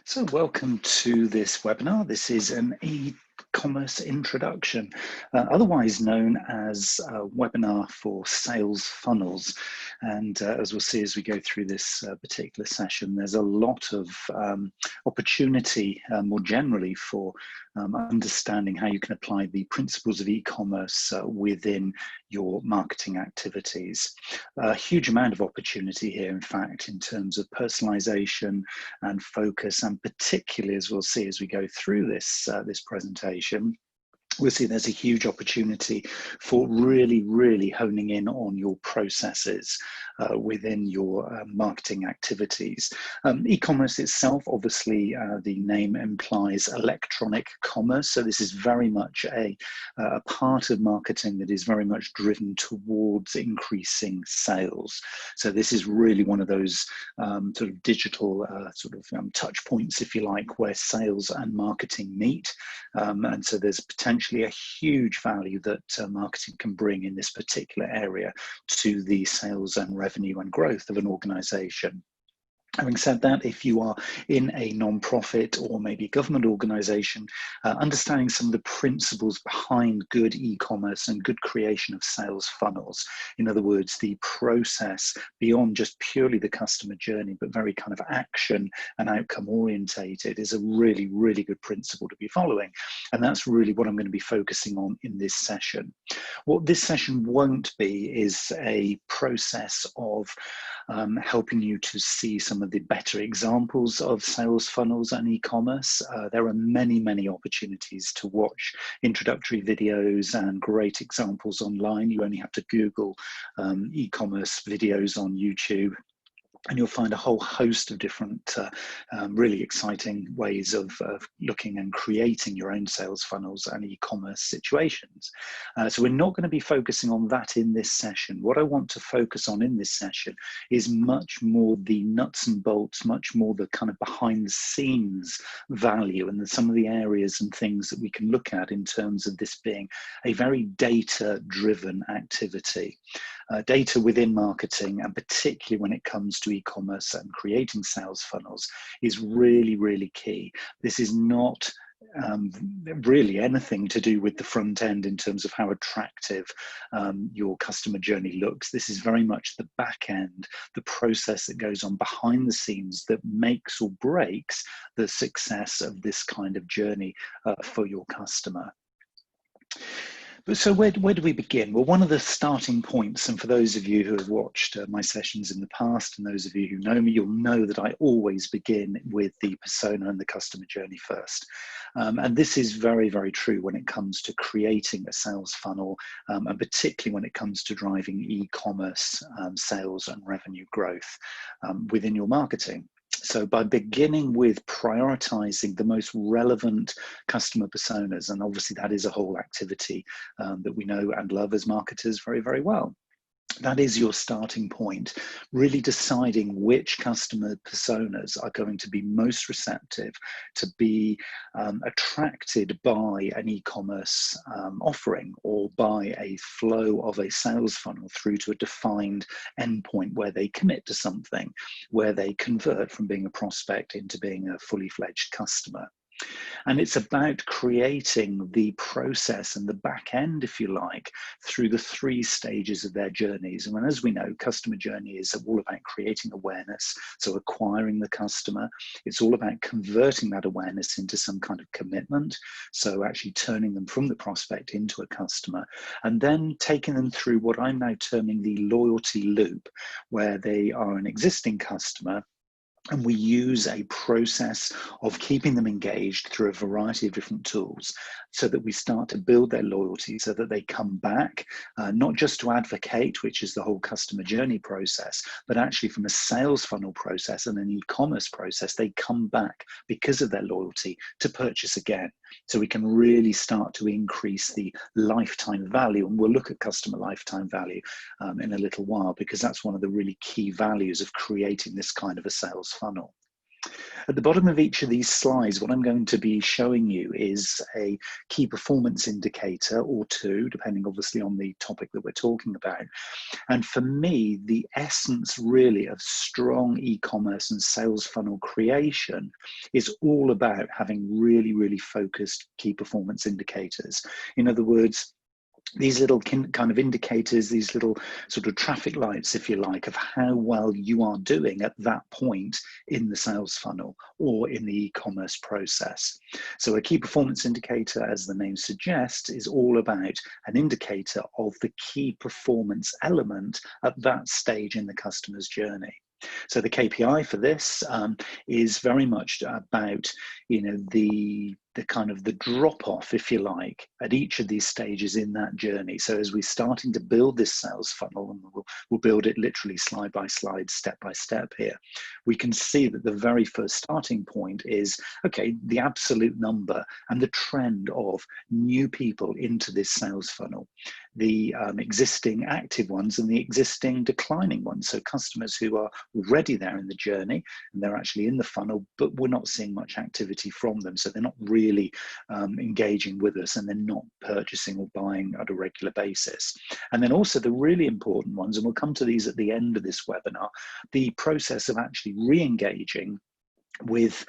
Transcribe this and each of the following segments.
So welcome to this webinar. This is an e-commerce introduction, otherwise known as a webinar for sales funnels. And as we'll see as we go through this particular session, there's a lot of opportunity more generally for understanding how you can apply the principles of e-commerce within your marketing activities. A huge amount of opportunity here, in fact, in terms of personalization and focus, and particularly, as we'll see as we go through this presentation, we'll see there's a huge opportunity for really honing in on your processes within your marketing activities. E-commerce itself, obviously, the name implies electronic commerce. So this is very much a part of marketing that is very much driven towards increasing sales. So this is really one of those sort of digital touch points, if you like, where sales and marketing meet. And so there's potentially a huge value that marketing can bring in this particular area to the sales and revenue and growth of an organization. Having said that, if you are in a non-profit or maybe government organization, understanding some of the principles behind good e-commerce and good creation of sales funnels, in other words, the process beyond just purely the customer journey, but very kind of action and outcome orientated, is a really good principle to be following. And that's really what I'm going to be focusing on in this session. What this session won't be is a process of helping you to see some of the better examples of sales funnels and e-commerce. There are many opportunities to watch introductory videos and great examples online. You only have to Google e-commerce videos on YouTube, and you'll find a whole host of different really exciting ways of looking and creating your own sales funnels and e-commerce situations. So we're not going to be focusing on that in this session. What I want to focus on in this session is much more the nuts and bolts, much more the kind of behind the scenes value, and some of the areas and things that we can look at in terms of this being a very data-driven activity. Data within marketing, and particularly when it comes to e-commerce and creating sales funnels, is really key. This is not really anything to do with the front end in terms of how attractive your customer journey looks. This is very much the back end, the process that goes on behind the scenes that makes or breaks the success of this kind of journey for your customer. So where do we begin? Well, one of the starting points, and for those of you who have watched my sessions in the past, and those of you who know me, you'll know that I always begin with the persona and the customer journey first. And this is very true when it comes to creating a sales funnel, and particularly when it comes to driving e-commerce sales and revenue growth within your marketing. So by beginning with prioritizing the most relevant customer personas, and obviously that is a whole activity that we know and love as marketers very well. That is your starting point, really deciding which customer personas are going to be most receptive to be attracted by an e-commerce offering, or by a flow of a sales funnel through to a defined endpoint where they commit to something, where they convert from being a prospect into being a fully fledged customer. And it's about creating the process and the back end, if you like, through the three stages of their journeys. And as we know, customer journey is all about creating awareness, so acquiring the customer. It's all about converting that awareness into some kind of commitment, so actually turning them from the prospect into a customer, and then taking them through what I'm now terming the loyalty loop, where they are an existing customer, and we use a process of keeping them engaged through a variety of different tools so that we start to build their loyalty, so that they come back, not just to advocate, which is the whole customer journey process, but actually from a sales funnel process and an e-commerce process, they come back because of their loyalty to purchase again. So we can really start to increase the lifetime value, and we'll look at customer lifetime value in a little while, because that's one of the really key values of creating this kind of a sales funnel. At the bottom of each of these slides, what I'm going to be showing you is a key performance indicator or two, depending obviously on the topic that we're talking about. And for me, the essence really of strong e-commerce and sales funnel creation is all about having really, really focused key performance indicators. In other words, these little kind of indicators, these little sort of traffic lights, if you like, of how well you are doing at that point in the sales funnel or in the e-commerce process. So a key performance indicator, as the name suggests, is all about an indicator of the key performance element at that stage in the customer's journey. So the KPI for this is very much about, the kind of the drop off, if you like, at each of these stages in that journey. So as we're starting to build this sales funnel, and we'll build it literally slide by slide, step by step here, we can see that the very first starting point is, okay, the absolute number and the trend of new people into this sales funnel, the existing active ones and the existing declining ones. So customers who are already there in the journey and they're actually in the funnel, but we're not seeing much activity from them. So they're not really engaging with us and they're not purchasing or buying at a regular basis. And then also the really important ones, and we'll come to these at the end of this webinar, the process of actually re-engaging with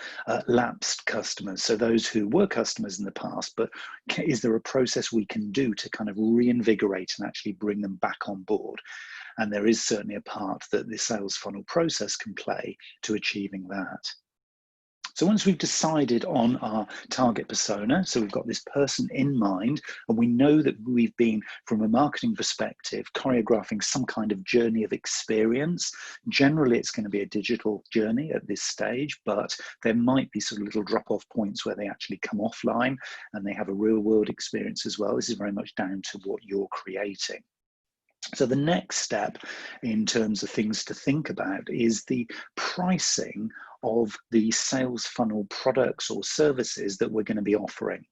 lapsed customers. So those who were customers in the past, but is there a process we can do to kind of reinvigorate and actually bring them back on board? And there is certainly a part that the sales funnel process can play to achieving that. So once we've decided on our target persona, so we've got this person in mind, and we know that we've been, from a marketing perspective, choreographing some kind of journey of experience. Generally, it's going to be a digital journey at this stage, but there might be sort of little drop-off points where they actually come offline and they have a real-world experience as well. This is very much down to what you're creating. So the next step in terms of things to think about is the pricing of the sales funnel products or services that we're going to be offering.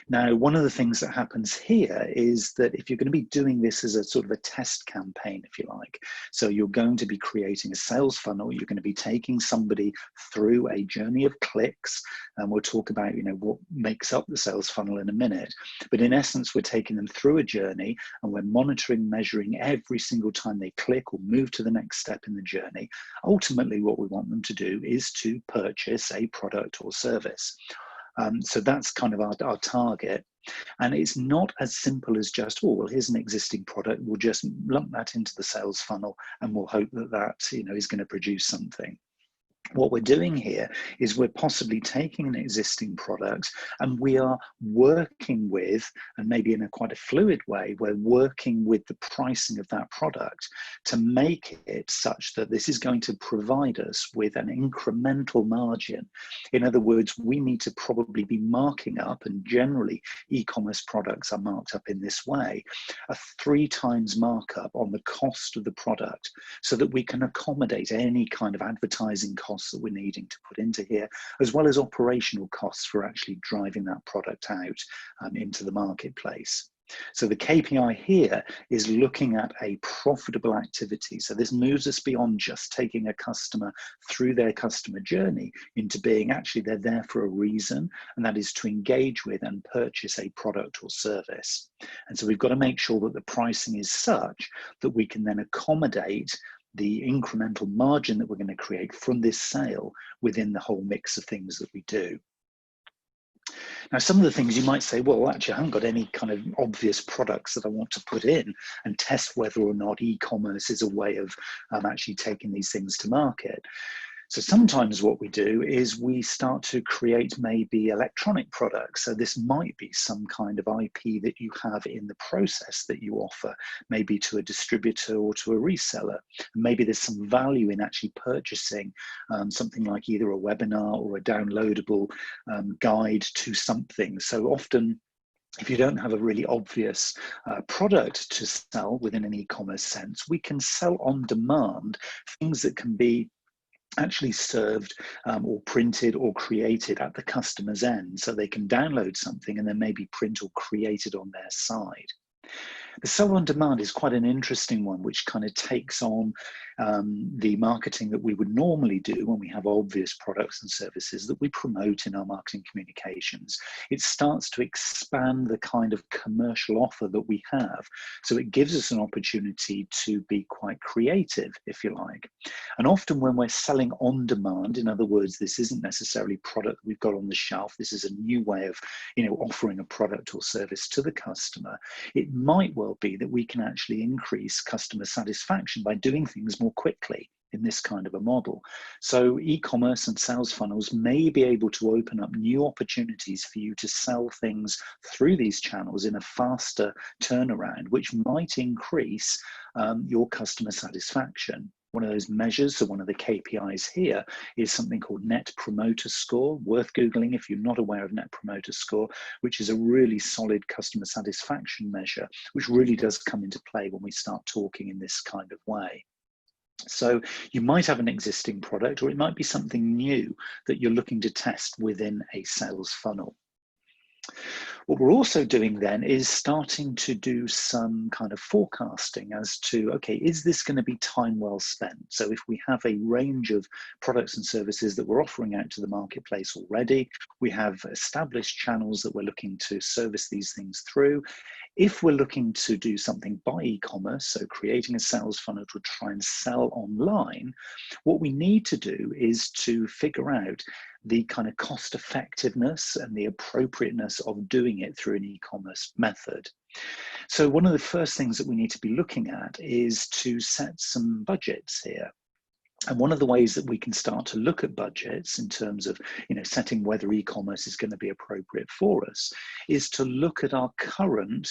Now, one of the things that happens here is that if you're going to be doing this as a sort of a test campaign, if you like, so you're going to be creating a sales funnel, you're going to be taking somebody through a journey of clicks, and we'll talk about, what makes up the sales funnel in a minute. But in essence, we're taking them through a journey and we're monitoring, measuring every single time they click or move to the next step in the journey. Ultimately, what we want them to do is to purchase a product or service. So that's kind of our target. And it's not as simple as just, oh, well, here's an existing product. We'll just lump that into the sales funnel and we'll hope that that, is going to produce something. What we're doing here is we're possibly taking an existing product and we are working with, and maybe in a quite a fluid way, we're working with the pricing of that product to make it such that this is going to provide us with an incremental margin. In other words, we need to probably be marking up, and generally e-commerce products are marked up in this way, a 3 times markup on the cost of the product so that we can accommodate any kind of advertising costs that we're needing to put into here, as well as operational costs for actually driving that product out into the marketplace. So the KPI here is looking at a profitable activity. So this moves us beyond just taking a customer through their customer journey into being actually they're there for a reason, and that is to engage with and purchase a product or service. And so we've got to make sure that the pricing is such that we can then accommodate the incremental margin that we're going to create from this sale within the whole mix of things that we do. Now, some of the things you might say, well, actually, I haven't got any kind of obvious products that I want to put in and test whether or not e-commerce is a way of actually taking these things to market. So sometimes what we do is we start to create maybe electronic products. So this might be some kind of IP that you have in the process that you offer, maybe to a distributor or to a reseller. And maybe there's some value in actually purchasing something like either a webinar or a downloadable guide to something. So often, if you don't have a really obvious product to sell within an e-commerce sense, we can sell on demand things that can be actually served or printed or created at the customer's end. So they can download something and then maybe print or create it on their side. The sell on demand is quite an interesting one, which kind of takes on the marketing that we would normally do when we have obvious products and services that we promote in our marketing communications. It starts to expand the kind of commercial offer that we have. So it gives us an opportunity to be quite creative, if you like. And often when we're selling on demand, in other words, this isn't necessarily product we've got on the shelf, this is a new way of, offering a product or service to the customer. It might well be that we can actually increase customer satisfaction by doing things more quickly in this kind of a model. So e-commerce and sales funnels may be able to open up new opportunities for you to sell things through these channels in a faster turnaround, which might increase your customer satisfaction. One of those measures, so one of the KPIs here, is something called Net Promoter Score, worth Googling if you're not aware of Net Promoter Score, which is a really solid customer satisfaction measure, which really does come into play when we start talking in this kind of way. So you might have an existing product, or it might be something new that you're looking to test within a sales funnel. What we're also doing then is starting to do some kind of forecasting as to, okay, is this going to be time well spent? So if we have a range of products and services that we're offering out to the marketplace already, we have established channels that we're looking to service these things through. If we're looking to do something by e-commerce, so creating a sales funnel to try and sell online, what we need to do is to figure out the kind of cost effectiveness and the appropriateness of doing it through an e-commerce method. So one of the first things that we need to be looking at is to set some budgets here. And one of the ways that we can start to look at budgets in terms of, setting whether e-commerce is going to be appropriate for us is to look at our current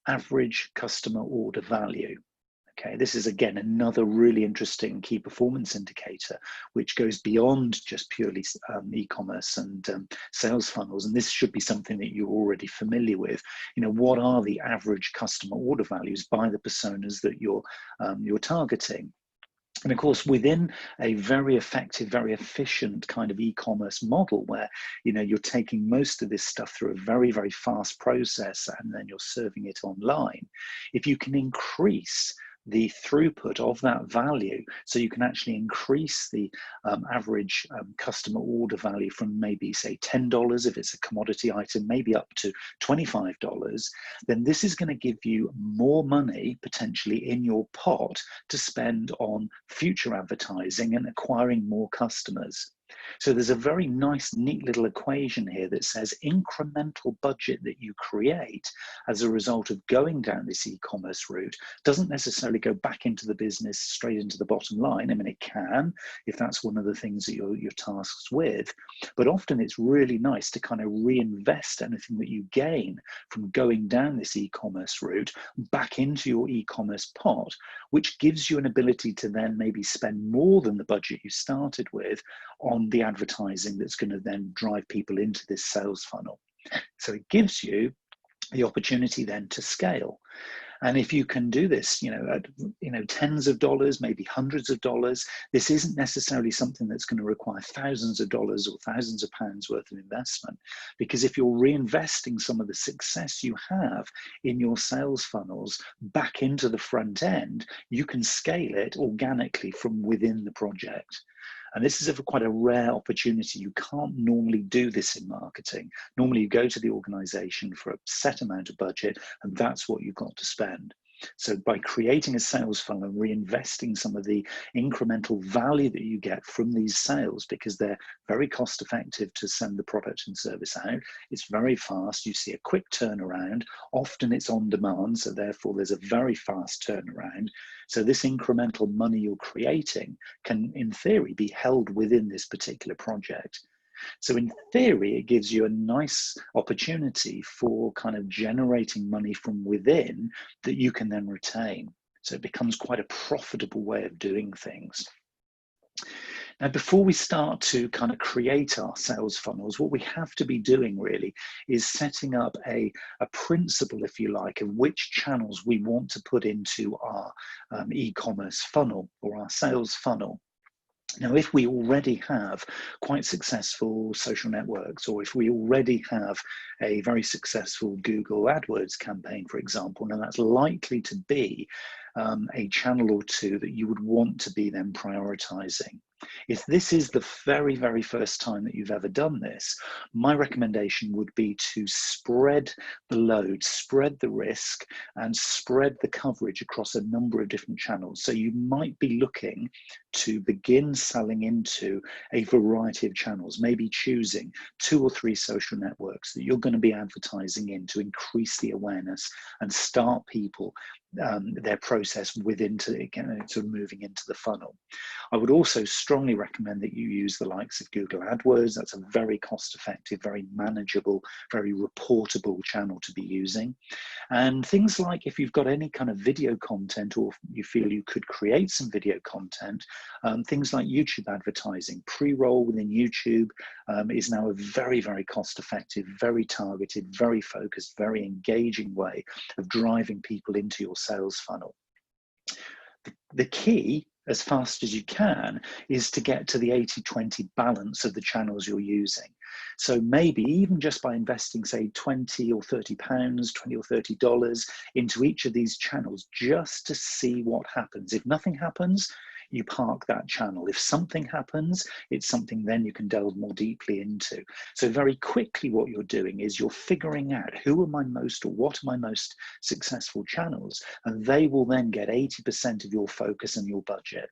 average customer order value. Okay, this is again another really interesting key performance indicator, which goes beyond just purely e-commerce and sales funnels. And this should be something that you're already familiar with. What are the average customer order values by the personas that you're targeting? And of course, within a very effective, very efficient kind of e-commerce model where, you're taking most of this stuff through a very, very fast process and then you're serving it online, if you can increase the throughput of that value, so you can actually increase the average customer order value from maybe say $10 if it's a commodity item, maybe up to $25, then this is going to give you more money potentially in your pot to spend on future advertising and acquiring more customers. So there's a very nice, neat little equation here that says incremental budget that you create as a result of going down this e-commerce route doesn't necessarily go back into the business straight into the bottom line. I mean, it can, if that's one of the things that you're tasked with, but often it's really nice to kind of reinvest anything that you gain from going down this e-commerce route back into your e-commerce pot, which gives you an ability to then maybe spend more than the budget you started with on the advertising that's going to then drive people into this sales funnel. So it gives you the opportunity then to scale. And if you can do this, at tens of dollars, maybe hundreds of dollars, this isn't necessarily something that's going to require thousands of dollars or thousands of pounds worth of investment. Because if you're reinvesting some of the success you have in your sales funnels back into the front end, you can scale it organically from within the project. And this is quite a rare opportunity. You can't normally do this in marketing. Normally you go to the organization for a set amount of budget and that's what you've got to spend. So by creating a sales funnel and reinvesting some of the incremental value that you get from these sales, because they're very cost effective to send the product and service out, it's very fast, you see a quick turnaround, often it's on demand, so therefore there's a very fast turnaround. So this incremental money you're creating can, in theory, be held within this particular project. So in theory, it gives you a nice opportunity for kind of generating money from within that you can then retain. So it becomes quite a profitable way of doing things. Now, before we start to kind of create our sales funnels, what we have to be doing really is setting up a principle, if you like, of which channels we want to put into our e-commerce funnel or our sales funnel. Now, if we already have quite successful social networks, or if we already have a very successful Google AdWords campaign, for example, now that's likely to be a channel or two that you would want to be then prioritizing. If this is the very, very first time that you've ever done this, my recommendation would be to spread the load, spread the risk, and spread the coverage across a number of different channels. So you might be looking to begin selling into a variety of channels, maybe choosing 2 or 3 social networks that you're going to be advertising in to increase the awareness and start people their process within to sort of moving into the funnel. I would also strongly recommend that you use the likes of Google AdWords. That's a very cost-effective, very manageable, very reportable channel to be using. And things like if you've got any kind of video content, or you feel you could create some video content, things like YouTube advertising, pre-roll within YouTube is now a very, very cost-effective, very targeted, very focused, very engaging way of driving people into your sales funnel. The key, as fast as you can, is to get to the 80-20 balance of the channels you're using. So maybe even just by investing, say, 20 or 30 pounds, 20 or 30 dollars into each of these channels, just to see what happens. If nothing happens, you park that channel. If something happens, it's something then you can delve more deeply into. So very quickly what you're doing is you're figuring out who are my most, or what are my most successful channels, and they will then get 80% of your focus and your budget.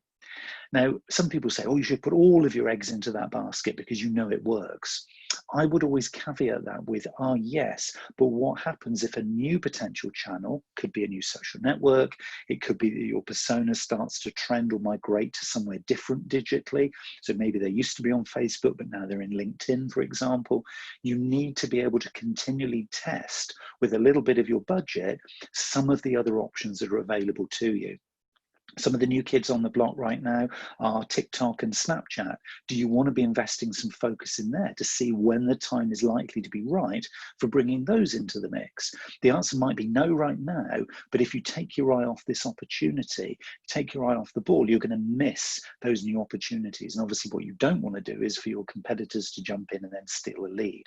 Now, some people say, oh, you should put all of your eggs into that basket because you know it works. I would always caveat that with, yes, but what happens if a new potential channel, could be a new social network, it could be that your persona starts to trend or migrate to somewhere different digitally. So maybe they used to be on Facebook, but now they're in LinkedIn, for example. You need to be able to continually test with a little bit of your budget some of the other options that are available to you. Some of the new kids on the block right now are TikTok and Snapchat. Do you want to be investing some focus in there to see when the time is likely to be right for bringing those into the mix? The answer might be no right now, but if you take your eye off this opportunity, take your eye off the ball, you're going to miss those new opportunities. And obviously what you don't want to do is for your competitors to jump in and then steal a lead.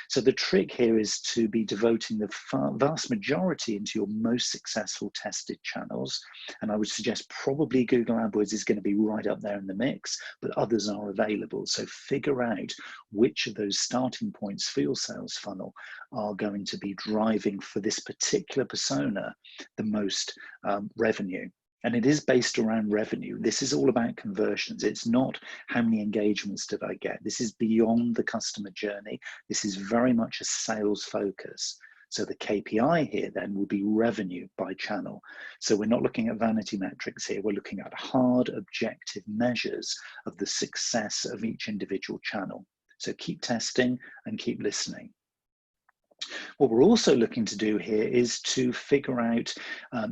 So the trick here is to be devoting the vast majority into your most successful tested channels. And I would suggest probably Google AdWords is going to be right up there in the mix, but others are available. So figure out which of those starting points for your sales funnel are going to be driving for this particular persona the most revenue. And it is based around revenue. This is all about conversions. It's not how many engagements did I get. This is beyond the customer journey. This is very much a sales focus. So the KPI here then will be revenue by channel. So we're not looking at vanity metrics here. We're looking at hard objective measures of the success of each individual channel. So keep testing and keep listening. What we're also looking to do here is to figure out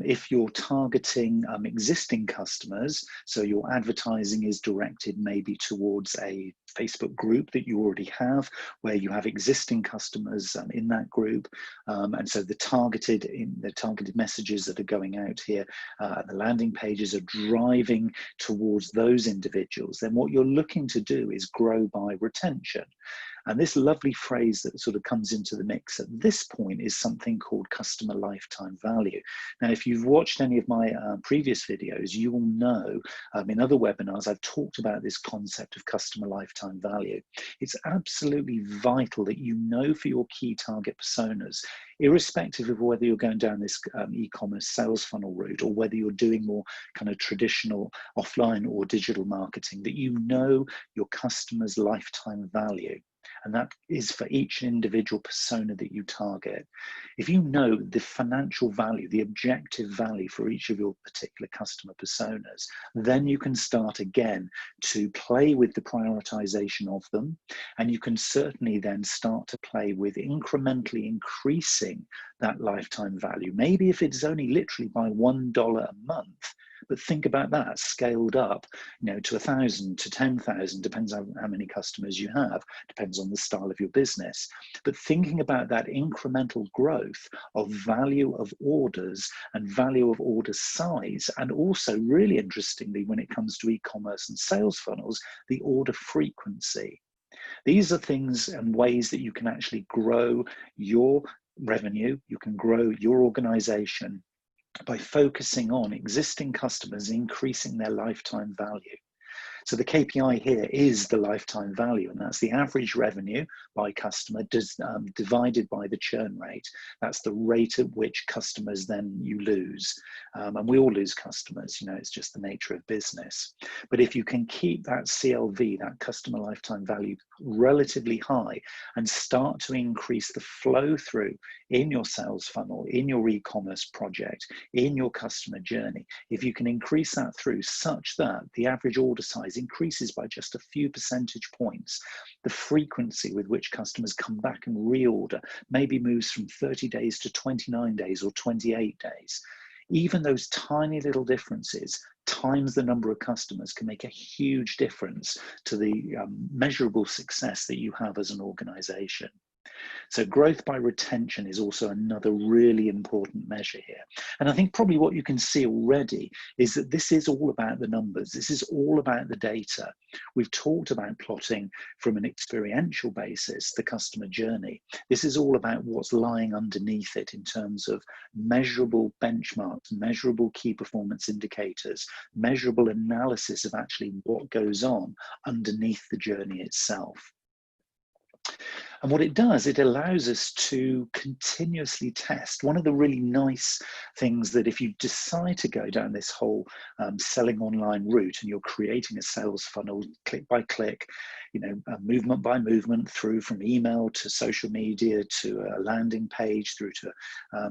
if you're targeting existing customers, so your advertising is directed maybe towards a Facebook group that you already have, where you have existing customers in that group, and so the targeted messages that are going out here, the landing pages are driving towards those individuals. Then what you're looking to do is grow by retention. And this lovely phrase that sort of comes into the mix at this point is something called customer lifetime value. Now, if you've watched any of my previous videos, you will know in other webinars, I've talked about this concept of customer lifetime value. It's absolutely vital that you know for your key target personas, irrespective of whether you're going down this e-commerce sales funnel route or whether you're doing more kind of traditional offline or digital marketing, that you know your customer's lifetime value. And that is for each individual persona that you target. If you know the financial value, the objective value for each of your particular customer personas, then you can start again to play with the prioritization of them. And you can certainly then start to play with incrementally increasing that lifetime value. Maybe if it's only literally by $1 a month, But think about that scaled up, to 1,000, to 10,000, depends on how many customers you have, depends on the style of your business. But thinking about that incremental growth of value of orders and value of order size, and also really interestingly, when it comes to e-commerce and sales funnels, the order frequency. These are things and ways that you can actually grow your revenue, you can grow your organization by focusing on existing customers, increasing their lifetime value. So the KPI here is the lifetime value, and that's the average revenue by customer divided by the churn rate. That's the rate at which customers then you lose. And we all lose customers, it's just the nature of business. But if you can keep that CLV, that customer lifetime value, relatively high and start to increase the flow through in your sales funnel, in your e-commerce project, in your customer journey, if you can increase that through such that the average order size increases by just a few percentage points, the frequency with which customers come back and reorder maybe moves from 30 days to 29 days or 28 days. Even those tiny little differences times the number of customers can make a huge difference to the measurable success that you have as an organization. So growth by retention is also another really important measure here. And I think probably what you can see already is that this is all about the numbers. This is all about the data. We've talked about plotting from an experiential basis, the customer journey. This is all about what's lying underneath it in terms of measurable benchmarks, measurable key performance indicators, measurable analysis of actually what goes on underneath the journey itself. And what it does, it allows us to continuously test. One of the really nice things that if you decide to go down this whole selling online route and you're creating a sales funnel click by click, movement by movement through from email to social media to a landing page through to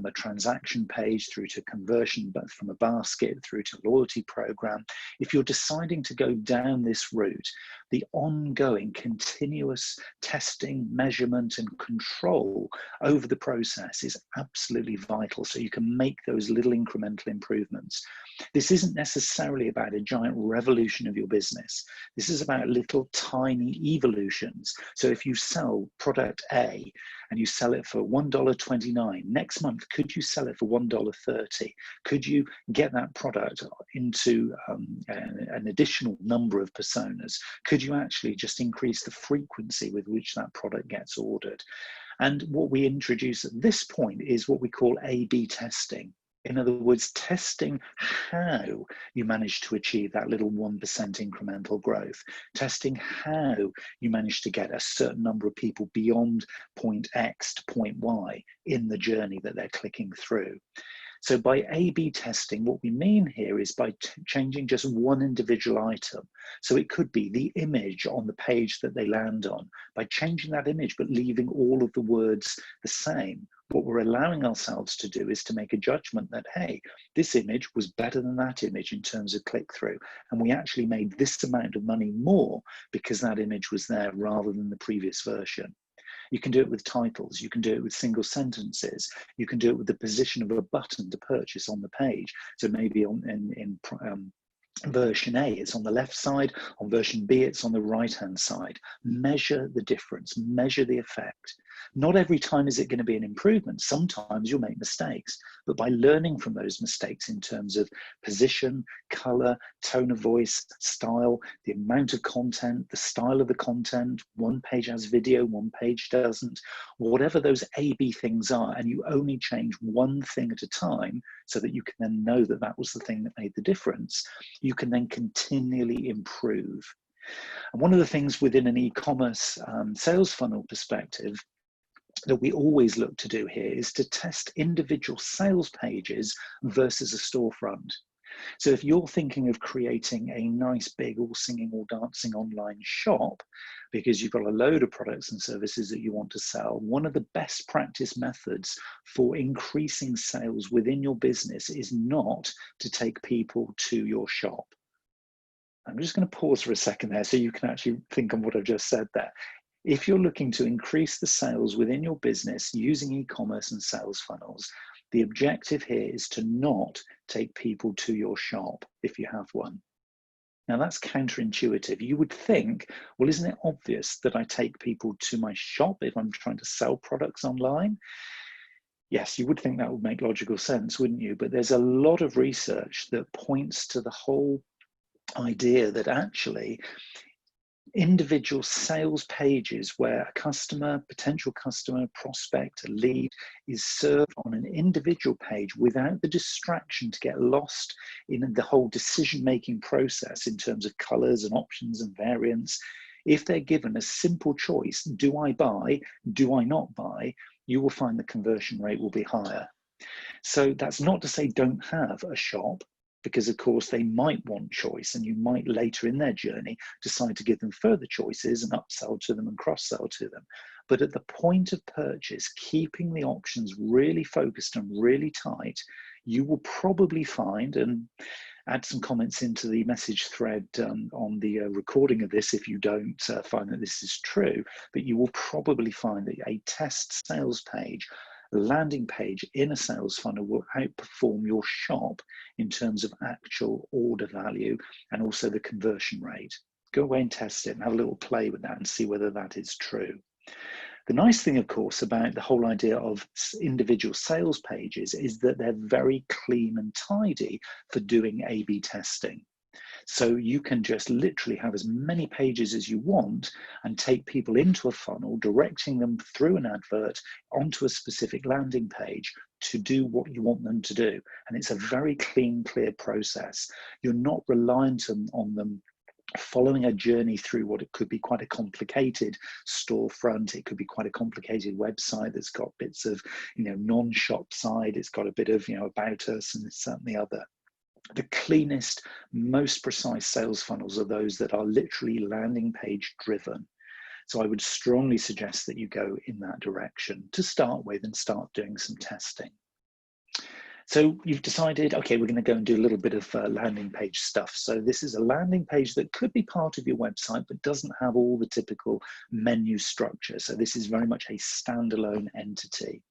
a transaction page through to conversion, but from a basket through to loyalty program. If you're deciding to go down this route, the ongoing continuous testing, measurement and control over the process is absolutely vital, so you can make those little incremental improvements. This isn't necessarily about a giant revolution of your business. This is about little tiny evolutions. So if you sell product A and you sell it for $1.29, next month, could you sell it for $1.30? Could you get that product into an additional number of personas? Could you actually just increase the frequency with which that product gets ordered? And what we introduce at this point is what we call A/B testing. In other words, testing how you manage to achieve that little 1% incremental growth, testing how you manage to get a certain number of people beyond point X to point Y in the journey that they're clicking through. So by A/B testing, what we mean here is by changing just one individual item. So it could be the image on the page that they land on. By changing that image but leaving all of the words the same, what we're allowing ourselves to do is to make a judgment that, hey, this image was better than that image in terms of click-through. And we actually made this amount of money more because that image was there rather than the previous version. You can do it with titles, you can do it with single sentences, you can do it with the position of a button to purchase on the page. So maybe in version A, it's on the left side, on version B, it's on the right-hand side. Measure the difference, measure the effect. Not every time is it going to be an improvement. Sometimes you'll make mistakes, but by learning from those mistakes in terms of position, color, tone of voice, style, the amount of content, the style of the content, one page has video, one page doesn't, whatever those A/B things are, and you only change one thing at a time so that you can then know that that was the thing that made the difference, you can then continually improve. And one of the things within an e-commerce sales funnel perspective that we always look to do here is to test individual sales pages versus a storefront. So if you're thinking of creating a nice big all singing all dancing online shop because you've got a load of products and services that you want to sell, one of the best practice methods for increasing sales within your business is not to take people to your shop. I'm just going to pause for a second there so you can actually think on what I've just said there. If you're looking to increase the sales within your business using e-commerce and sales funnels, the objective here is to not take people to your shop if you have one. Now that's counterintuitive. You would think, well, isn't it obvious that I take people to my shop if I'm trying to sell products online? Yes, you would think that would make logical sense, wouldn't you? But there's a lot of research that points to the whole idea that actually individual sales pages where a customer, potential customer, prospect, a lead is served on an individual page without the distraction to get lost in the whole decision-making process in terms of colors and options and variants. If they're given a simple choice, do I buy, do I not buy, you will find the conversion rate will be higher. So that's not to say don't have a shop, because of course they might want choice and you might later in their journey decide to give them further choices and upsell to them and cross-sell to them. But at the point of purchase, keeping the options really focused and really tight, you will probably find, and add some comments into the message thread on the recording of this if you don't find that this is true, but you will probably find that a test sales page, landing page in a sales funnel will outperform your shop in terms of actual order value and also the conversion rate. Go away and test it and have a little play with that and see whether that is true. The nice thing, of course, about the whole idea of individual sales pages is that they're very clean and tidy for doing A/B testing. So you can just literally have as many pages as you want and take people into a funnel, directing them through an advert onto a specific landing page to do what you want them to do. And it's a very clean, clear process. You're not reliant on them following a journey through what it could be quite a complicated storefront. It could be quite a complicated website that's got bits of, non-shop side. It's got a bit of, about us and this, that, and the other. The cleanest, most precise sales funnels are those that are literally landing page driven. So I would strongly suggest that you go in that direction to start with and start doing some testing. So you've decided, okay, we're going to go and do a little bit of landing page stuff. So this is a landing page that could be part of your website, but doesn't have all the typical menu structure. So this is very much a standalone entity.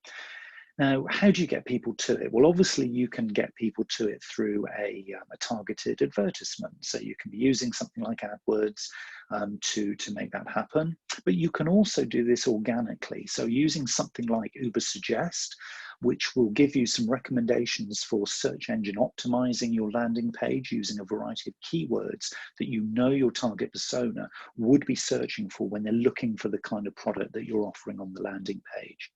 Now, how do you get people to it? Well, obviously you can get people to it through a targeted advertisement. So you can be using something like AdWords to make that happen, but you can also do this organically. So using something like Ubersuggest, which will give you some recommendations for search engine optimizing your landing page using a variety of keywords that your target persona would be searching for when they're looking for the kind of product that you're offering on the landing page.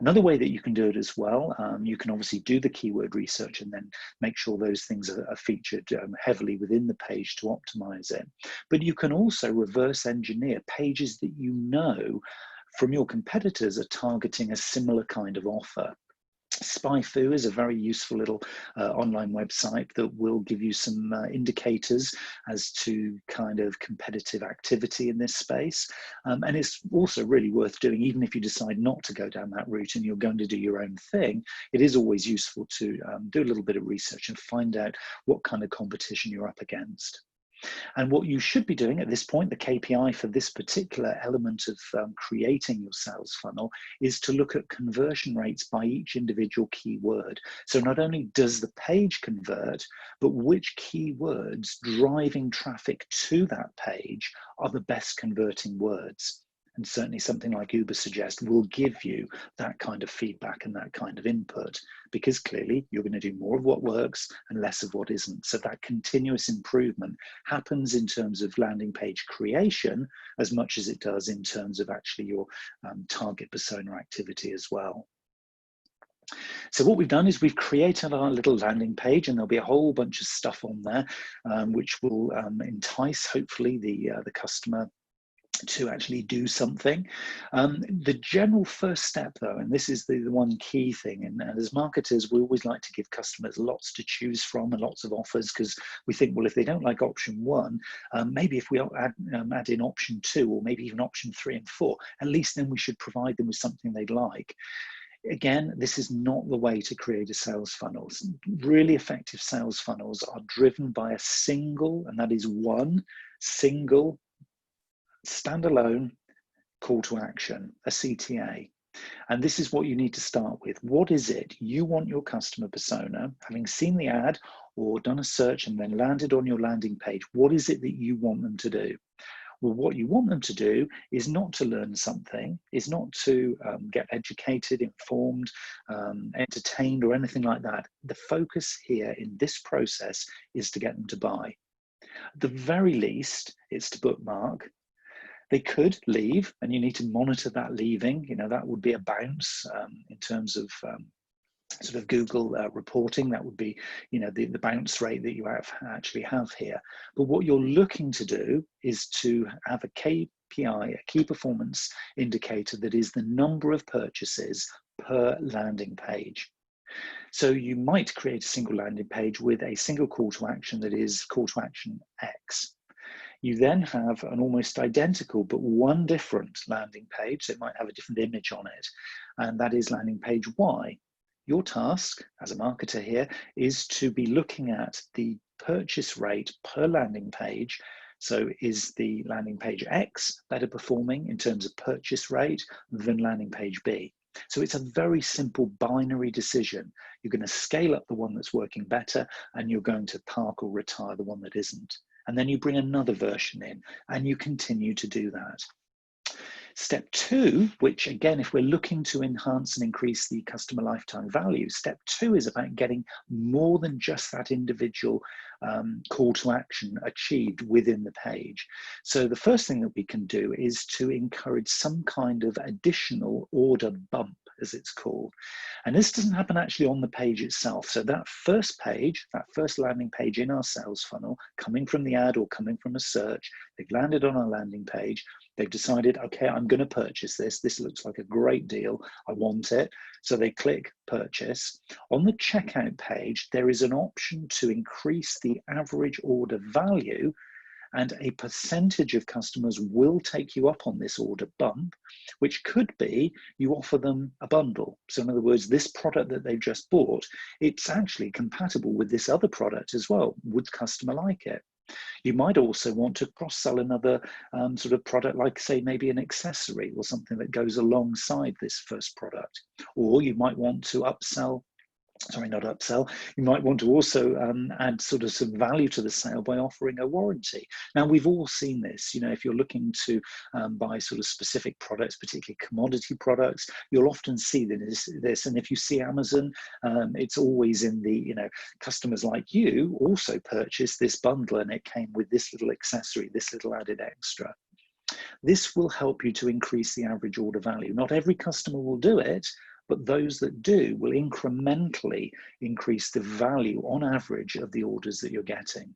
Another way that you can do it as well, you can obviously do the keyword research and then make sure those things are featured heavily within the page to optimize it. But you can also reverse engineer pages that from your competitors are targeting a similar kind of offer. SpyFu is a very useful little online website that will give you some indicators as to kind of competitive activity in this space. And it's also really worth doing, even if you decide not to go down that route and you're going to do your own thing. It is always useful to do a little bit of research and find out what kind of competition you're up against. And what you should be doing at this point, the KPI for this particular element of creating your sales funnel, is to look at conversion rates by each individual keyword. So not only does the page convert, but which keywords driving traffic to that page are the best converting words. And certainly something like Ubersuggest will give you that kind of feedback and that kind of input, because clearly you're going to do more of what works and less of what isn't. So that continuous improvement happens in terms of landing page creation as much as it does in terms of actually your target persona activity as well. So what we've done is we've created our little landing page, and there'll be a whole bunch of stuff on there which will entice hopefully the customer to actually do something. The general first step though, and this is the one key thing, and as marketers we always like to give customers lots to choose from and lots of offers, because we think, well, if they don't like option 1, maybe if we add in option 2 or maybe even option 3 and 4, at least then we should provide them with something they'd like. Again, this is not the way to create a sales funnel. Really effective sales funnels are driven by a single, and that is one single standalone call to action, a CTA. And this is what you need to start with. What is it you want your customer persona, having seen the ad or done a search and then landed on your landing page, what is it that you want them to do? Well, what you want them to do is not to learn something, is not to get educated, informed, entertained, or anything like that. The focus here in this process is to get them to buy. At the very least, it's to bookmark. They could leave, and you need to monitor that leaving. You know, that would be a bounce in terms of sort of Google reporting. That would be, you know, the bounce rate that you actually have here. But what you're looking to do is to have a KPI, a key performance indicator, that is the number of purchases per landing page. So you might create a single landing page with a single call to action that is call to action X. You then have an almost identical but one different landing page. So it might have a different image on it, and that is landing page Y. Your task as a marketer here is to be looking at the purchase rate per landing page. So is the landing page X better performing in terms of purchase rate than landing page B? So it's a very simple binary decision. You're going to scale up the one that's working better, and you're going to park or retire the one that isn't. And then you bring another version in, and you continue to do that. Step 2, which again, if we're looking to enhance and increase the customer lifetime value, step 2 is about getting more than just that individual call to action achieved within the page. So the first thing that we can do is to encourage some kind of additional order bump, as it's called. And this doesn't happen actually on the page itself. So that first page, that first landing page in our sales funnel, coming from the ad or coming from a search, they've landed on our landing page. They've decided, okay, I'm going to purchase this. This looks like a great deal. I want it. So they click purchase. On the checkout page, there is an option to increase the average order value, and a percentage of customers will take you up on this order bump, which could be you offer them a bundle. So in other words, this product that they've just bought, it's actually compatible with this other product as well. Would the customer like it? You might also want to cross-sell another sort of product, like say maybe an accessory or something that goes alongside this first product. Or you might want to upsell, sorry, not upsell, you might want to also add sort of some value to the sale by offering a warranty. Now, we've all seen this. You know, if you're looking to buy sort of specific products, particularly commodity products, you'll often see this. And if you see Amazon, it's always in the, you know, customers like you also purchased this bundle and it came with this little accessory, this little added extra. This will help you to increase the average order value. Not every customer will do it, but those that do will incrementally increase the value on average of the orders that you're getting.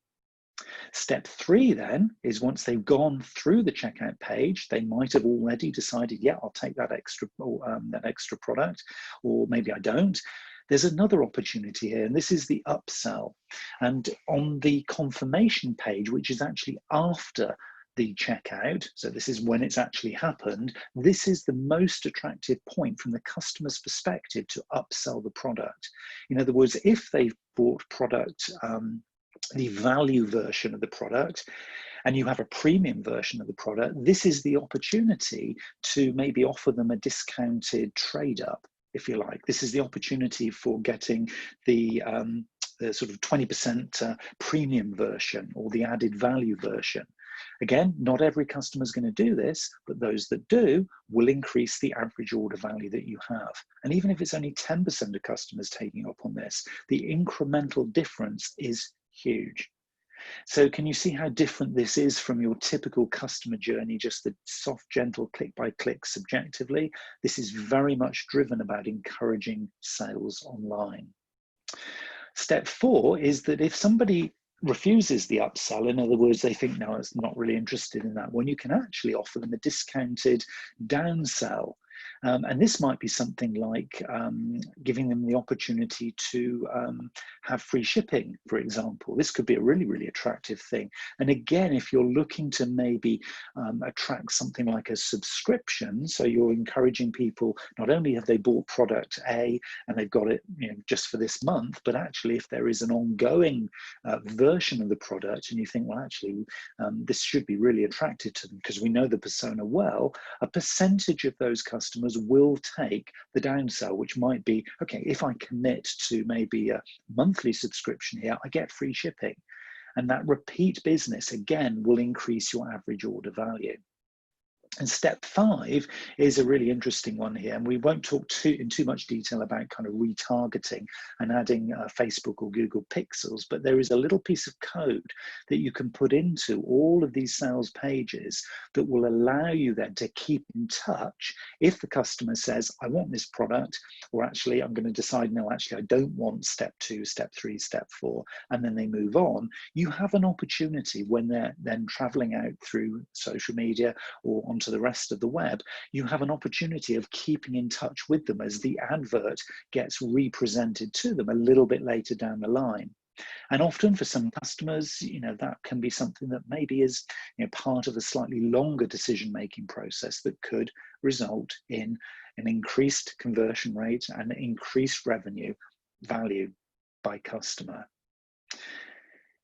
Step 3 then is once they've gone through the checkout page, they might have already decided, yeah, I'll take that extra product, or maybe I don't. There's another opportunity here, and this is the upsell. And on the confirmation page, which is actually after the checkout, so this is when it's actually happened, this is the most attractive point from the customer's perspective to upsell the product. In other words, if they've bought product, the value version of the product, and you have a premium version of the product, this is the opportunity to maybe offer them a discounted trade up, if you like. This is the opportunity for getting the sort of 20% premium version or the added value version. Again, not every customer is going to do this, but those that do will increase the average order value that you have. And even if it's only 10% of customers taking up on this, the incremental difference is huge. So can you see how different this is from your typical customer journey, just the soft, gentle click by click subjectively? This is very much driven about encouraging sales online. Step 4 is that if somebody refuses the upsell, in other words, they think, no, I'm not really interested in that one, you can actually offer them a discounted downsell. And this might be something like giving them the opportunity to have free shipping, for example. This could be a really, really attractive thing. And again, if you're looking to maybe attract something like a subscription, so you're encouraging people, not only have they bought product A and they've got it, you know, just for this month, but actually if there is an ongoing version of the product and you think, well, actually, this should be really attractive to them because we know the persona well, a percentage of those customers customers will take the downsell, which might be, okay, if I commit to maybe a monthly subscription here, I get free shipping. And that repeat business, again, will increase your average order value. And step 5 is a really interesting one here, and we won't talk in too much detail about kind of retargeting and adding Facebook or Google pixels, but there is a little piece of code that you can put into all of these sales pages that will allow you then to keep in touch if the customer says, I want this product, or actually I'm going to decide, no, actually I don't want step 2, step 3, step 4, and then they move on. You have an opportunity when they're then traveling out through social media or onto the rest of the web, you have an opportunity of keeping in touch with them as the advert gets represented to them a little bit later down the line. And often for some customers, that can be something that maybe is part of a slightly longer decision-making process that could result in an increased conversion rate and increased revenue value by customer.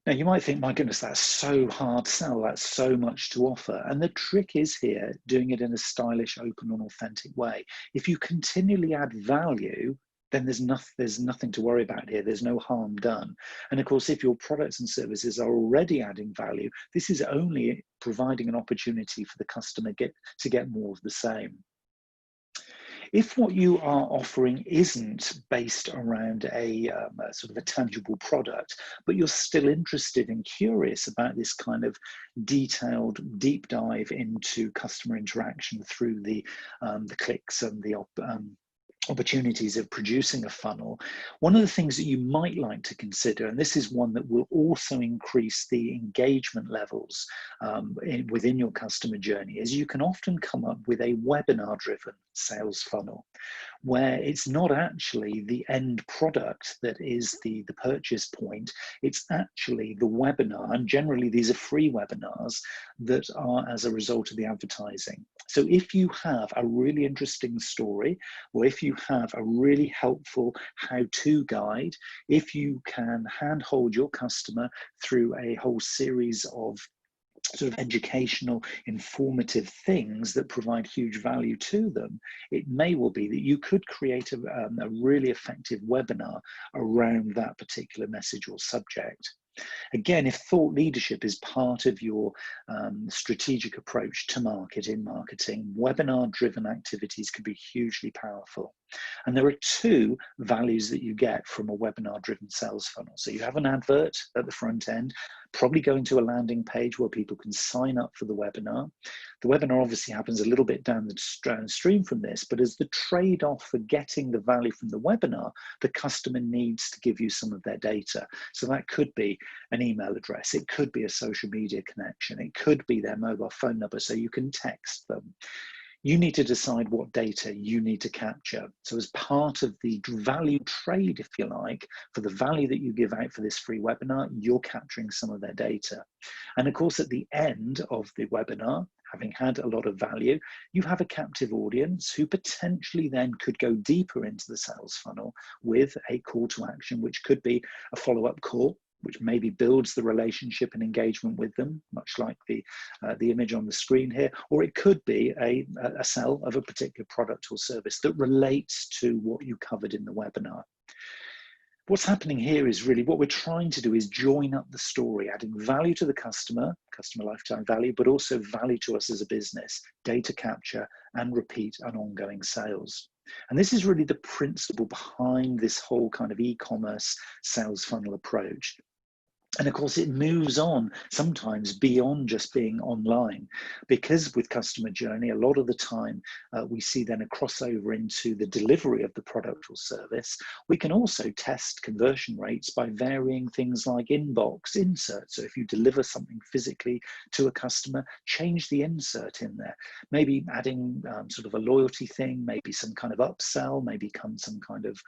Now, you might think, my goodness, that's so hard to sell, that's so much to offer. And the trick is here, doing it in a stylish, open and authentic way. If you continually add value, then there's nothing to worry about here. There's no harm done. And of course, if your products and services are already adding value, this is only providing an opportunity for the customer to get more of the same. If what you are offering isn't based around a sort of a tangible product, but you're still interested and curious about this kind of detailed deep dive into customer interaction through the clicks and the opportunities of producing a funnel, one of the things that you might like to consider, and this is one that will also increase the engagement levels within your customer journey, is you can often come up with a webinar-driven sales funnel, where it's not actually the end product that is the purchase point, it's actually the webinar, and generally these are free webinars that are as a result of the advertising. So if you have a really interesting story, or if you have a really helpful how-to guide, if you can handhold your customer through a whole series of sort of educational, informative things that provide huge value to them, it may well be that you could create a really effective webinar around that particular message or subject. Again, if thought leadership is part of your strategic approach to marketing, webinar-driven activities can be hugely powerful. And there are 2 values that you get from a webinar-driven sales funnel. So you have an advert at the front end, probably going to a landing page where people can sign up for the webinar. The webinar obviously happens a little bit down the stream from this, but as the trade-off for getting the value from the webinar, the customer needs to give you some of their data. So that could be an email address, it could be a social media connection, it could be their mobile phone number so you can text them. You need to decide what data you need to capture. So as part of the value trade, if you like, for the value that you give out for this free webinar, you're capturing some of their data. And of course, at the end of the webinar, having had a lot of value, you have a captive audience who potentially then could go deeper into the sales funnel with a call to action, which could be a follow-up call, which maybe builds the relationship and engagement with them, much like the image on the screen here, or it could be a sell of a particular product or service that relates to what you covered in the webinar. What's happening here is really what we're trying to do is join up the story, adding value to the customer lifetime value, but also value to us as a business, data capture and repeat and ongoing sales. And this is really the principle behind this whole kind of e-commerce sales funnel approach. And of course, it moves on sometimes beyond just being online, because with customer journey, a lot of the time we see then a crossover into the delivery of the product or service. We can also test conversion rates by varying things like inbox inserts. So if you deliver something physically to a customer, change the insert in there, maybe adding sort of a loyalty thing, maybe some kind of upsell, maybe some kind of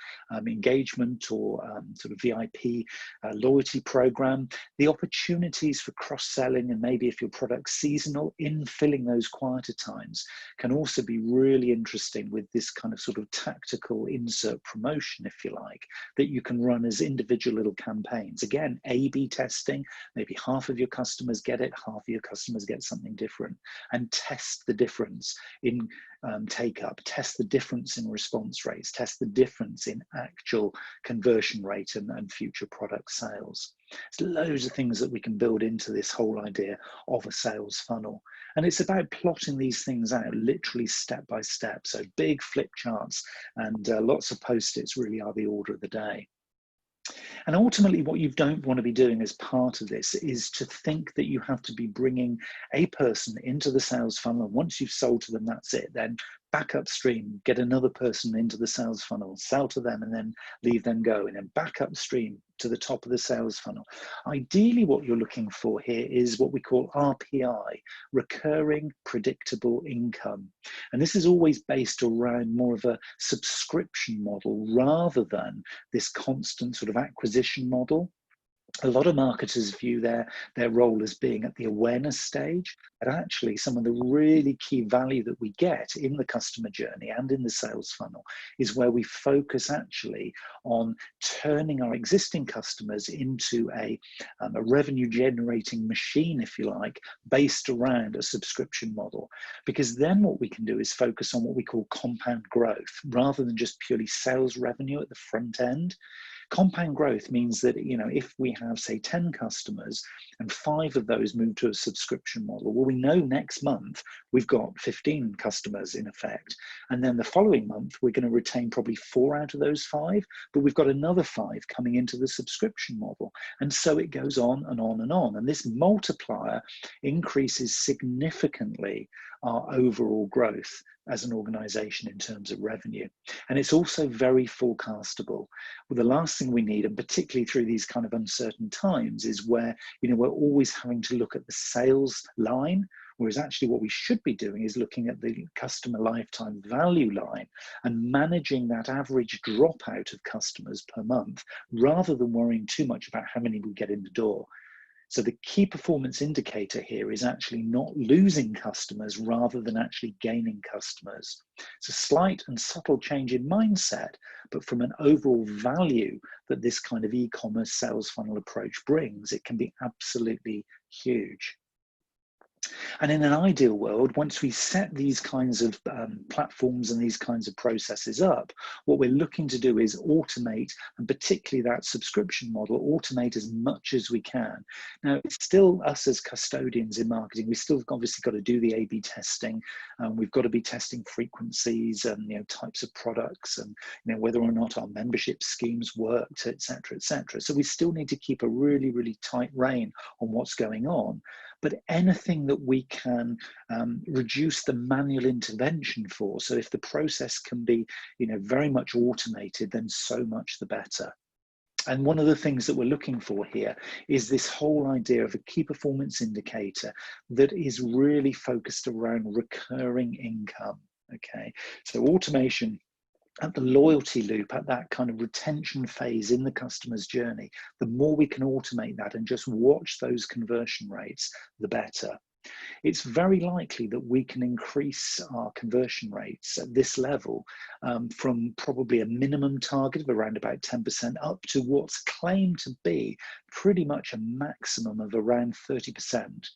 engagement or sort of VIP loyalty program. The opportunities for cross-selling, and maybe if your product's seasonal, infilling those quieter times can also be really interesting with this kind of sort of tactical insert promotion, if you like, that you can run as individual little campaigns. Again, A/B testing, maybe half of your customers get it, half of your customers get something different, and test the difference in take up, test the difference in response rates, test the difference in actual conversion rate and future product sales. There's loads of things that we can build into this whole idea of a sales funnel. And it's about plotting these things out literally step by step. So big flip charts and lots of post-its really are the order of the day. And ultimately, what you don't want to be doing as part of this is to think that you have to be bringing a person into the sales funnel. And once you've sold to them, that's it. Then back upstream, get another person into the sales funnel, sell to them, and then leave them go. And then back upstream to the top of the sales funnel. Ideally, what you're looking for here is what we call RPI, recurring predictable income. And this is always based around more of a subscription model rather than this constant sort of acquisition model. A lot of marketers view their role as being at the awareness stage, but actually some of the really key value that we get in the customer journey and in the sales funnel is where we focus actually on turning our existing customers into a revenue generating machine, if you like, based around a subscription model. Because then what we can do is focus on what we call compound growth rather than just purely sales revenue at the front end. Compound growth means that, you know, if we have, say, 10 customers and 5 of those move to a subscription model, well, we know next month we've got 15 customers in effect. And then the following month, we're going to retain probably 4 out of those 5, but we've got another 5 coming into the subscription model. And so it goes on and on and on. And this multiplier increases significantly our overall growth as an organization in terms of revenue. And it's also very forecastable. Well, the last thing we need, and particularly through these kind of uncertain times, is where, you know, we're always having to look at the sales line, whereas actually what we should be doing is looking at the customer lifetime value line and managing that average dropout of customers per month, rather than worrying too much about how many we get in the door. So the key performance indicator here is actually not losing customers rather than actually gaining customers. It's a slight and subtle change in mindset, but from an overall value that this kind of e-commerce sales funnel approach brings, it can be absolutely huge. And in an ideal world, once we set these kinds of platforms and these kinds of processes up, what we're looking to do is automate, and particularly that subscription model, automate as much as we can. Now, it's still us as custodians in marketing. We still obviously got to do the A/B testing. We've got to be testing frequencies and, you know, types of products, and, you know, whether or not our membership schemes worked, et cetera, et cetera. So we still need to keep a really, really tight rein on what's going on. But anything that we can reduce the manual intervention for, so if the process can be, you know, very much automated, then so much the better. And one of the things that we're looking for here is this whole idea of a key performance indicator that is really focused around recurring income. Okay, so automation at the loyalty loop, at that kind of retention phase in the customer's journey, the more we can automate that and just watch those conversion rates, the better. It's very likely that we can increase our conversion rates at this level from probably a minimum target of around about 10% up to what's claimed to be pretty much a maximum of around 30%.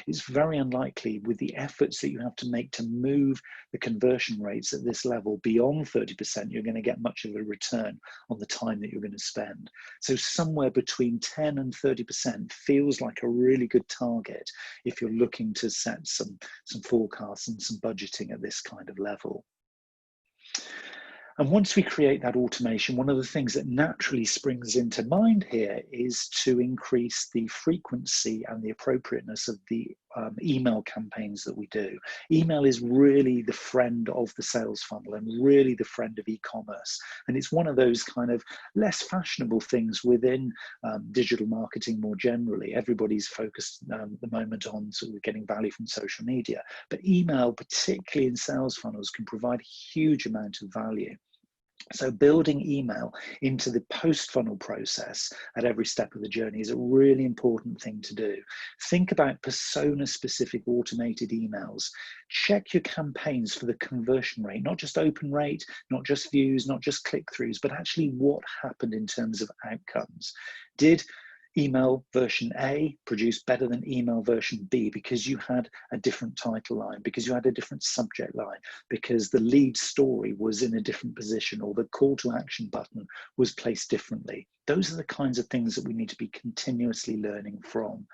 It's very unlikely, with the efforts that you have to make to move the conversion rates at this level beyond 30%, you're going to get much of a return on the time that you're going to spend. So somewhere between 10 and 30% feels like a really good target if you're looking to set some forecasts and some budgeting at this kind of level. And once we create that automation, one of the things that naturally springs into mind here is to increase the frequency and the appropriateness of the email campaigns that we do. Email is really the friend of the sales funnel and really the friend of e-commerce. And it's one of those kind of less fashionable things within digital marketing more generally. Everybody's focused at the moment on sort of getting value from social media, but email, particularly in sales funnels, can provide a huge amount of value. So building email into the post-funnel process at every step of the journey is a really important thing to do. Think about persona-specific automated emails. Check your campaigns for the conversion rate, not just open rate, not just views, not just click-throughs, but actually what happened in terms of outcomes. Did email version A produced better than email version B because you had a different title line, because you had a different subject line, because the lead story was in a different position, or the call to action button was placed differently. Those are the kinds of things that we need to be continuously learning from.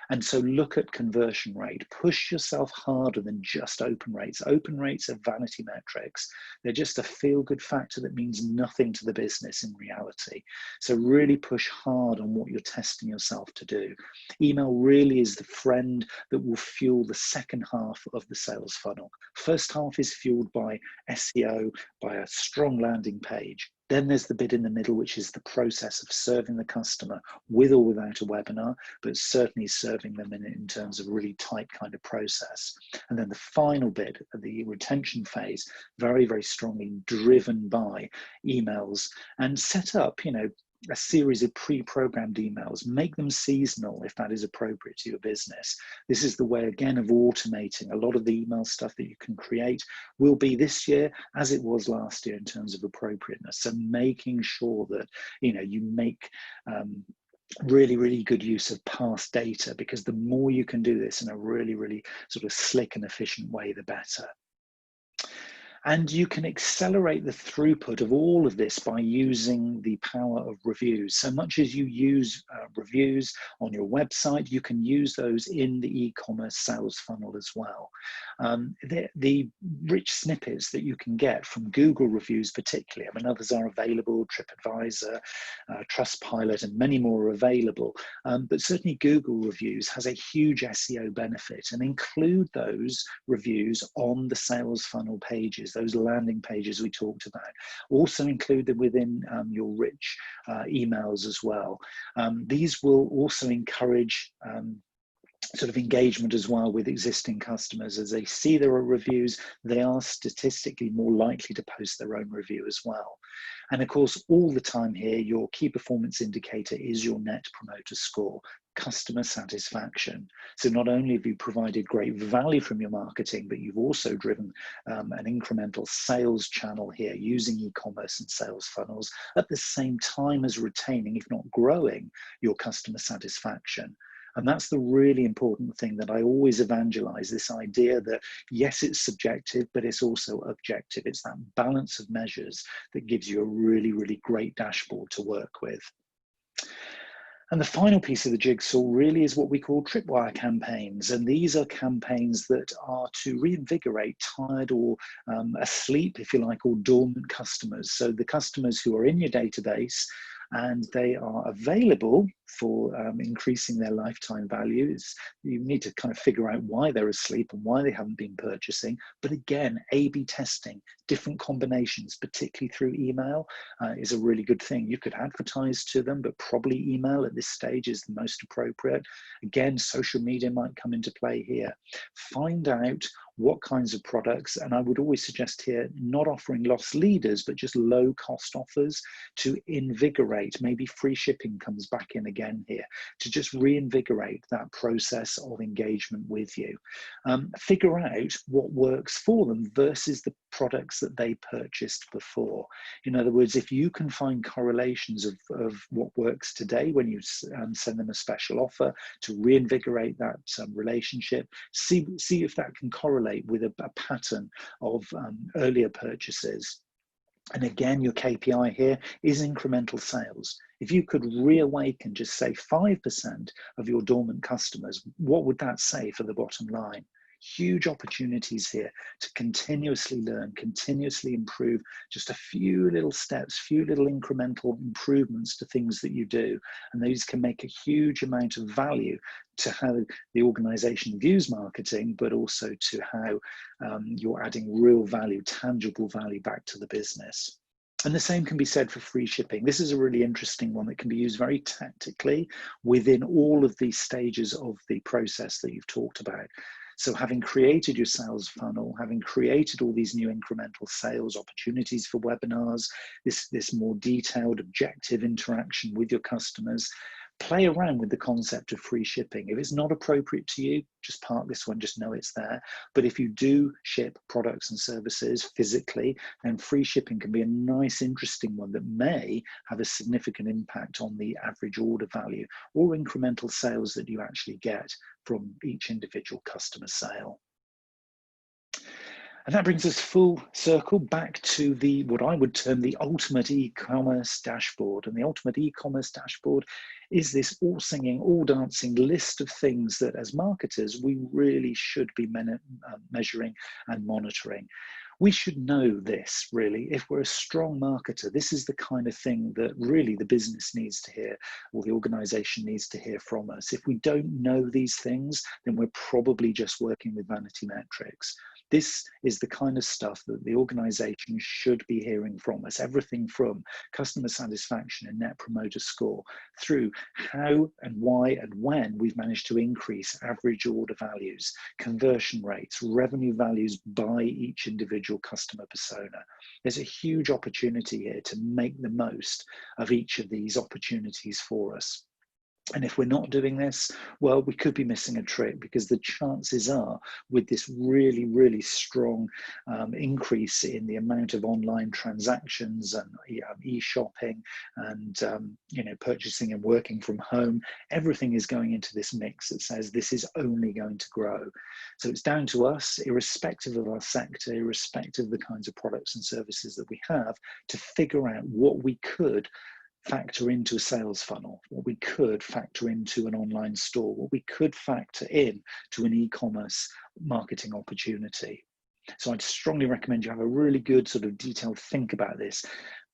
And so look at conversion rate, push yourself harder than just open rates. Open rates are vanity metrics. They're just a feel-good factor that means nothing to the business in reality. So really push hard on what you're testing yourself to do. Email really is the friend that will fuel the second half of the sales funnel. First half is fueled by SEO, by a strong landing page. Then there's the bit in the middle, which is the process of serving the customer with or without a webinar, but certainly serving them in terms of a really tight kind of process. And then the final bit, the retention phase, very, very strongly driven by emails, and set up, a series of pre-programmed emails. Make them seasonal if that is appropriate to your business. This is the way, again, of automating. A lot of the email stuff that you can create will be this year as it was last year in terms of appropriateness. So making sure that you make really, really good use of past data, because the more you can do this in a really, really sort of slick and efficient way, the better. And you can accelerate the throughput of all of this by using the power of reviews. So much as you use reviews on your website, you can use those in the e-commerce sales funnel as well. The rich snippets that you can get from Google reviews particularly, others are available, TripAdvisor, Trustpilot, and many more are available. But certainly Google reviews has a huge SEO benefit, and include those reviews on the sales funnel pages, those landing pages we talked about. Also include them within your rich emails as well. These will also encourage sort of engagement as well with existing customers. As they see there are reviews, they are statistically more likely to post their own review as well. And of course, all the time here, your key performance indicator is your net promoter score, customer satisfaction. So not only have you provided great value from your marketing, but you've also driven an incremental sales channel here using e-commerce and sales funnels at the same time as retaining, if not growing, your customer satisfaction. And that's the really important thing that I always evangelize, this idea that, yes, it's subjective, but it's also objective. It's that balance of measures that gives you a really, really great dashboard to work with. And the final piece of the jigsaw really is what we call Tripwire campaigns. And these are campaigns that are to reinvigorate tired or asleep, if you like, or dormant customers. So the customers who are in your database, and they are available for increasing their lifetime values. You need to kind of figure out why they're asleep and why they haven't been purchasing. But again, A/B testing, different combinations, particularly through email, is a really good thing. You could advertise to them, but probably email at this stage is the most appropriate. Again, social media might come into play here. Find out what kinds of products, and I would always suggest here, not offering lost leaders, but just low cost offers to invigorate. Maybe free shipping comes back in again here to just reinvigorate that process of engagement with you. Figure out what works for them versus the products that they purchased before. In other words, if you can find correlations of what works today when you send them a special offer to reinvigorate that relationship, see if that can correlate with a pattern of earlier purchases. And again, your KPI here is incremental sales. If you could reawaken just say 5% of your dormant customers, what would that say for the bottom line? Huge opportunities here to continuously learn, continuously improve, just a few little steps, few little incremental improvements to things that you do. And these can make a huge amount of value to how the organization views marketing, but also to how you're adding real value, tangible value back to the business. And the same can be said for free shipping. This is a really interesting one that can be used very tactically within all of these stages of the process that you've talked about. So having created your sales funnel, having created all these new incremental sales opportunities for webinars, this more detailed, objective interaction with your customers, play around with the concept of free shipping. If it's not appropriate to you, just park this one, just know it's there. But if you do ship products and services physically, then free shipping can be a nice, interesting one that may have a significant impact on the average order value or incremental sales that you actually get from each individual customer sale. And that brings us full circle back to what I would term the ultimate e-commerce dashboard. And the ultimate e-commerce dashboard is this all singing, all dancing list of things that as marketers, we really should be measuring and monitoring. We should know this, really. If we're a strong marketer, this is the kind of thing that really the business needs to hear, or the organization needs to hear from us. If we don't know these things, then we're probably just working with vanity metrics. This is the kind of stuff that the organization should be hearing from us. Everything from customer satisfaction and net promoter score through how and why and when we've managed to increase average order values, conversion rates, revenue values by each individual customer persona. There's a huge opportunity here to make the most of each of these opportunities for us. And if we're not doing this, well, we could be missing a trick, because the chances are, with this really, really strong increase in the amount of online transactions and e-shopping and purchasing and working from home, everything is going into this mix that says this is only going to grow. So it's down to us, irrespective of our sector, irrespective of the kinds of products and services that we have, to figure out what we could factor into a sales funnel, what we could factor into an online store, what we could factor in to an e-commerce marketing opportunity. So I'd strongly recommend you have a really good sort of detailed think about this.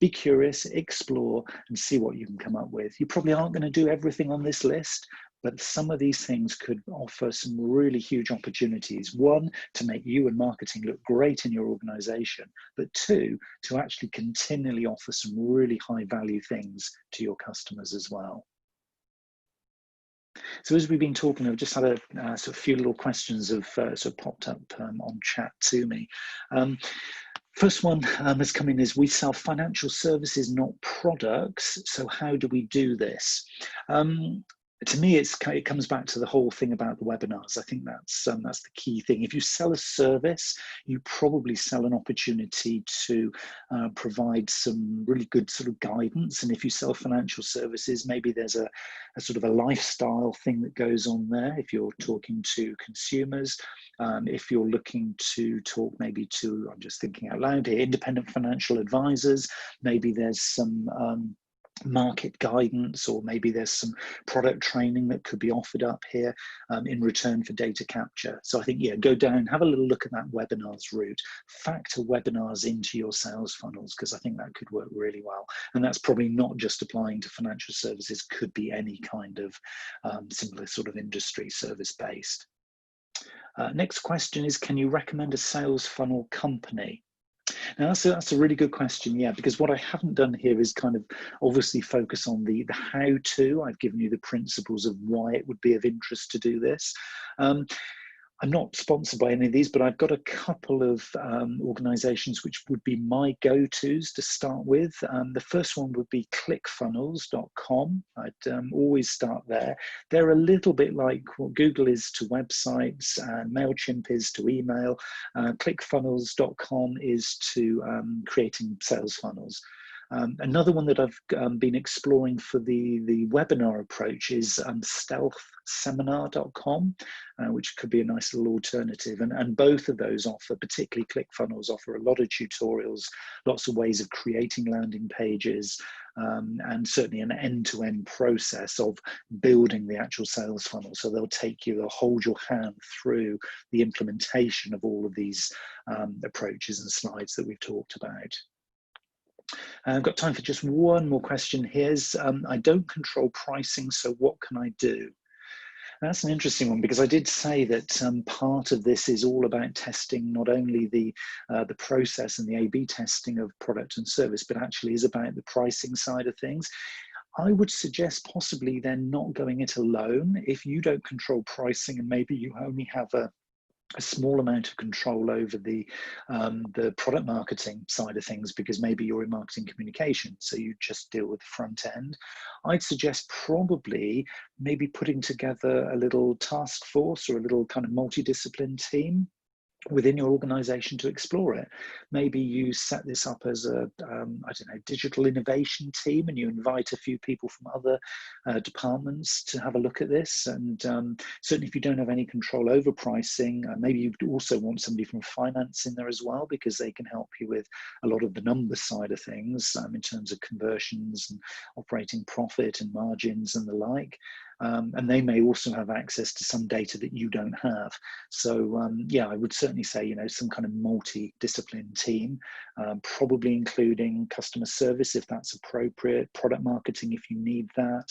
Be curious, explore, and see what you can come up with. You probably aren't going to do everything on this list, but some of these things could offer some really huge opportunities. One, to make you and marketing look great in your organization, but two, to actually continually offer some really high value things to your customers as well. So as we've been talking, I've just had a sort of few little questions have sort of popped up on chat to me. First one has come in is, we sell financial services, not products. So how do we do this? To me, it comes back to the whole thing about the webinars. I think that's the key thing. If you sell a service, you probably sell an opportunity to provide some really good sort of guidance. And if you sell financial services, maybe there's a sort of a lifestyle thing that goes on there. If you're talking to consumers, if you're looking to talk maybe to, I'm just thinking out loud here, independent financial advisors, maybe there's some market guidance, or maybe there's some product training that could be offered up here in return for data capture. So I think, yeah, go down, have a little look at that webinars route, factor webinars into your sales funnels, because I think that could work really well. And that's probably not just applying to financial services, could be any kind of similar sort of industry, service based. Next question is, can you recommend a sales funnel company? Now that's a really good question, yeah, because what I haven't done here is kind of obviously focus on the how-to. I've given you the principles of why it would be of interest to do this. I'm not sponsored by any of these, but I've got a couple of organizations which would be my go-tos to start with. The first one would be clickfunnels.com. I'd always start there. They're a little bit like what Google is to websites and MailChimp is to email. Clickfunnels.com is to creating sales funnels. Another one that I've been exploring for the webinar approach is stealthseminar.com, which could be a nice little alternative. And both of those offer, particularly ClickFunnels, offer a lot of tutorials, lots of ways of creating landing pages, and certainly an end-to-end process of building the actual sales funnel. So they'll hold your hand through the implementation of all of these approaches and slides that we've talked about. I've got time for just one more question. Here's, I don't control pricing, so what can I do? That's an interesting one, because I did say that part of this is all about testing not only the process and the A/B testing of product and service, but actually is about the pricing side of things. I would suggest possibly then not going it alone. If you don't control pricing and maybe you only have a a small amount of control over the product marketing side of things, because maybe you're in marketing communication, so you just deal with the front end. I'd suggest probably maybe putting together a little task force or a little kind of multidiscipline team within your organization to explore it. Maybe you set this up as a, I don't know, digital innovation team, and you invite a few people from other departments to have a look at this. And certainly if you don't have any control over pricing, maybe you also want somebody from finance in there as well, because they can help you with a lot of the numbers side of things in terms of conversions and operating profit and margins and the like. And they may also have access to some data that you don't have. So yeah, I would certainly say, you know, some kind of multi-discipline team, probably including customer service if that's appropriate, product marketing if you need that.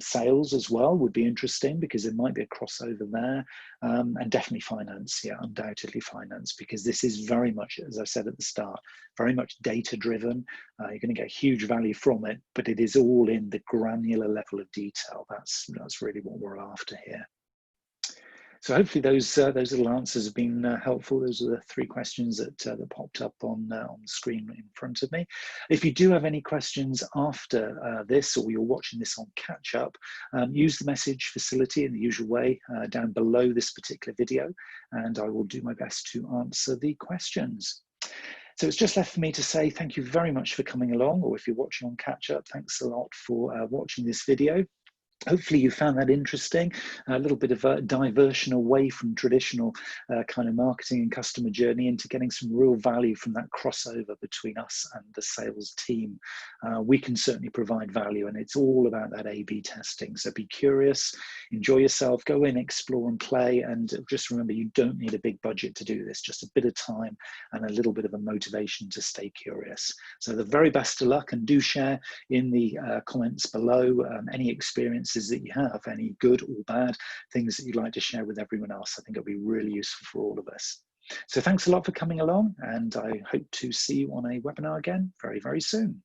Sales as well would be interesting, because there might be a crossover there, and definitely finance, yeah, undoubtedly finance, because this is very much, as I said at the start, very much data driven. You're going to get huge value from it, but it is all in the granular level of detail. That's really what we're after here. So hopefully those little answers have been helpful. Those are the 3 questions that popped up on the screen in front of me. If you do have any questions after this, or you're watching this on catch up, use the message facility in the usual way down below this particular video, and I will do my best to answer the questions. So it's just left for me to say thank you very much for coming along, or if you're watching on catch up, thanks a lot for watching this video. Hopefully you found that interesting, a little bit of a diversion away from traditional kind of marketing and customer journey into getting some real value from that crossover between us and the sales team. We can certainly provide value, and it's all about that A/B testing. So be curious, enjoy yourself, go in, explore and play, and just remember you don't need a big budget to do this, just a bit of time and a little bit of a motivation to stay curious. So the very best of luck, and do share in the comments below any experiences that you have, any good or bad things that you'd like to share with everyone else. I think it'll be really useful for all of us. So thanks a lot for coming along, and I hope to see you on a webinar again very, very soon.